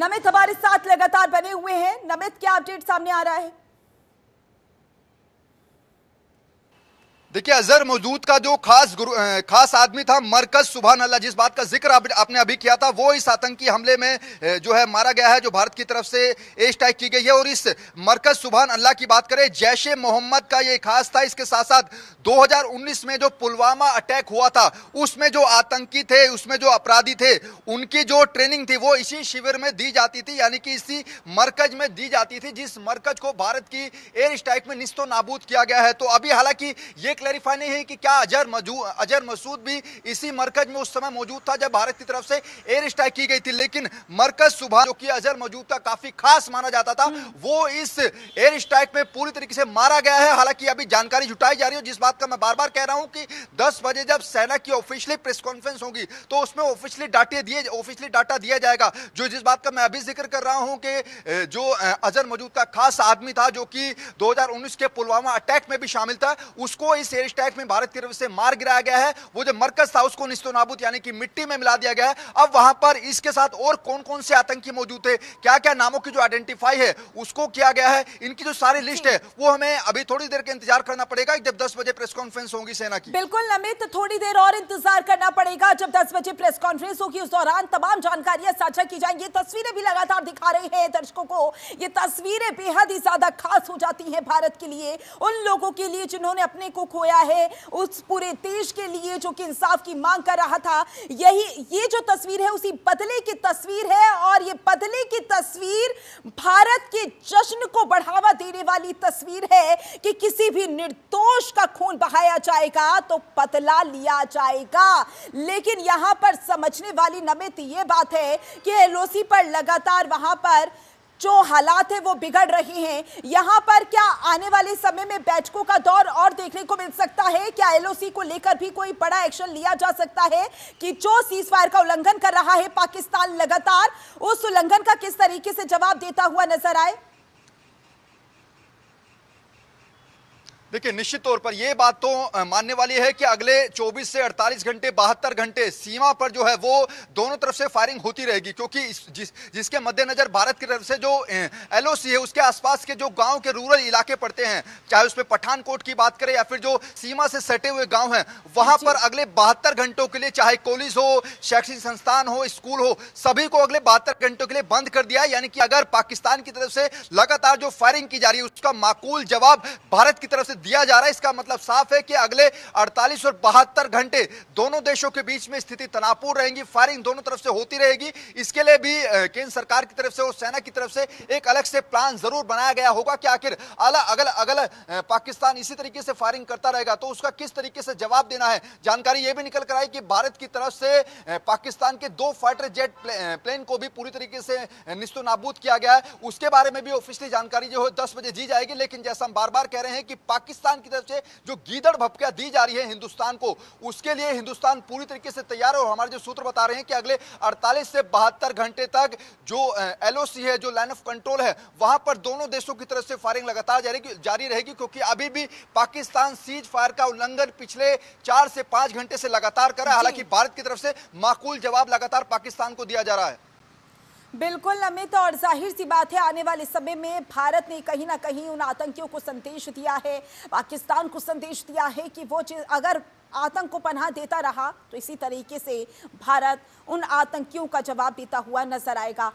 नमित हमारे साथ लगातार बने हुए हैं। नमित, क्या अपडेट सामने आ रहा है? देखिए, अजहर मौजूद का जो खास आदमी था मरकज सुभान अल्लाह, जिस बात का जिक्र आपने अभी किया था, वो इस आतंकी हमले में जो है मारा गया है, जो भारत की तरफ से एयर स्ट्राइक की गई है। और इस मरकज सुभान अल्लाह की बात करें, जैश ए मोहम्मद का ये खास था। इसके साथ साथ 2019 में जो पुलवामा अटैक हुआ था, उसमें जो आतंकी थे, उसमें जो अपराधी थे, उनकी जो ट्रेनिंग थी वो इसी शिविर में दी जाती थी, यानी कि इसी मरकज में दी जाती थी, जिस मरकज को भारत की एयर स्ट्राइक में निस्तो नाबूद किया गया है। तो अभी हालांकि ये क्लैरिफाई नहीं है कि क्या अजहर मसूद भी इसी मरकज में उस समय मौजूद था जब भारत की तरफ से एयर स्ट्राइक की गई थी। लेकिन मरकज सुभान, जो कि अजहर मौजूद का काफी खास माना जाता था, वो इस एयर स्ट्राइक में पूरी तरीके से मारा गया है। हालांकि अभी जानकारी जुटाई जा रही है, जिस बात का मैं बार बार कह रहा हूं कि 10 बजे जब सेना की ऑफिशियली प्रेस कॉन्फ्रेंस होगी तो उसमें ऑफिशियली डाटा दिया जाएगा। जो जिस बात का मैं अभी जिक्र कर रहा हूं कि जो अजहर मौजूद का खास आदमी था, जो कि 2019 के पुलवामा अटैक में भी शामिल था, उसको इस एयर स्ट्राइक में भारत की तरफ से मार गिराया गया है। वो जो मरकज था उसको निस्तोनाबूद यानी कि मिट्टी में मिला दिया गया है। अब वहां पर इसके साथ और कौन कौन से आतंकी मौजूद थे, क्या क्या नामों की जो आइडेंटिफाई है उसको किया गया है, इनकी जो सारी लिस्ट है वो हमें अभी थोड़ी देर के इंतजार करना पड़ेगा जब 10 बजे प्रेस कॉन्फ्रेंस होगी सेना की। बिल्कुल नमित, थोड़ी देर और इंतजार करना पड़ेगा। जब 10 बजे प्रेस कॉन्फ्रेंस होगी उस दौरान तमाम जानकारियां साझा की जाएंगी। तस्वीरें भी लगातार दिखा रहे हैं दर्शकों को। ये तस्वीरें बेहद ही ज्यादा खास हो जाती हैं भारत के लिए, उन लोगों के लिए जिन्होंने अपने को खोया है, उस पूरे देश के लिए जो कि इंसाफ की मांग कर रहा था। ये जो तस्वीर है उसी बदले की तस्वीर है, और ये बदले की तस्वीर भारत के जश्न को बढ़ावा देने वाली तस्वीर है कि किसी भी निर्दोष का खून बहाया जाएगा तो बदला लिया जाएगा। लेकिन यहां पर समझने वाली नमित ये बात है कि एलओसी पर लगातार वहां पर जो हालात है वो बिगड़ रहे हैं। यहां पर क्या आने वाले समय में बैठकों का दौर और देखने को मिल सकता है? क्या एलओसी को लेकर भी कोई बड़ा एक्शन लिया जा सकता है कि जो सीज फायर का उल्लंघन कर रहा है पाकिस्तान लगातार, उस उल्लंघन का किस तरीके से जवाब देता हुआ नजर आए? देखिए, निश्चित तौर पर यह बात तो मानने वाली है कि अगले 24 से 48 घंटे 72 घंटे सीमा पर जो है वो दोनों तरफ से फायरिंग होती रहेगी, क्योंकि जिसके मद्देनजर भारत की तरफ से जो एलओसी है उसके आसपास के जो गांव के रूरल इलाके पड़ते हैं, चाहे उसमें पठानकोट की बात करें या फिर जो सीमा से सटे हुए गांव हैं, वहां पर अगले 72 घंटों के लिए चाहे कॉलेज हो, शैक्षिक संस्थान हो, स्कूल हो, सभी को अगले 72 घंटों के लिए बंद कर दिया है। यानी कि अगर पाकिस्तान की तरफ से लगातार जो फायरिंग की जा रही है उसका माकूल जवाब भारत की तरफ से दिया जा रहा है। इसका मतलब साफ है कि अगले 48 और 72 घंटे दोनों देशों के बीच में स्थिति तनावपूर्ण रहेगी, फायरिंग दोनों तरफ से होती रहेगी। इसके लिए भी केंद्र सरकार की तरफ से और सेना की तरफ से एक अलग से प्लान जरूर बनाया गया होगा कि आखिर अगल पाकिस्तान इसी तरीके से फायरिंग करता रहेगा तो उसका किस तरीके से जवाब देना है। जानकारी यह भी निकल कर आई कि भारत की तरफ से पाकिस्तान के 2 फाइटर जेट प्लेन को भी पूरी तरीके से निस्तो नाबूद किया गया है। उसके बारे में भी ऑफिशियली जानकारी जो है 10 बजे दी जाएगी। लेकिन जैसा हम बार बार कह रहे हैं कि पाकिस्तान की तरफ से जो गीदड़ भपकियां दी जा रही है हिंदुस्तान को, उसके लिए हिंदुस्तान पूरी तरीके से तैयार है। और हमारे जो सूत्र बता रहे हैं कि अगले 48 से 72 घंटे तक जो एलओसी है, जो लाइन ऑफ कंट्रोल है, वहां पर दोनों देशों की तरफ से फायरिंग लगातार जारी रहेगी, क्योंकि अभी भी पाकिस्तान सीज फायर का उल्लंघन पिछले 4 से 5 घंटे से लगातार कर रहा है। हालांकि भारत की तरफ से माकूल जवाब लगातार पाकिस्तान को दिया जा रहा है। बिल्कुल अमित, और जाहिर सी बात है आने वाले समय में भारत ने कहीं ना कहीं उन आतंकियों को संदेश दिया है, पाकिस्तान को संदेश दिया है कि वो अगर आतंक को पनाह देता रहा तो इसी तरीके से भारत उन आतंकियों का जवाब देता हुआ नजर आएगा।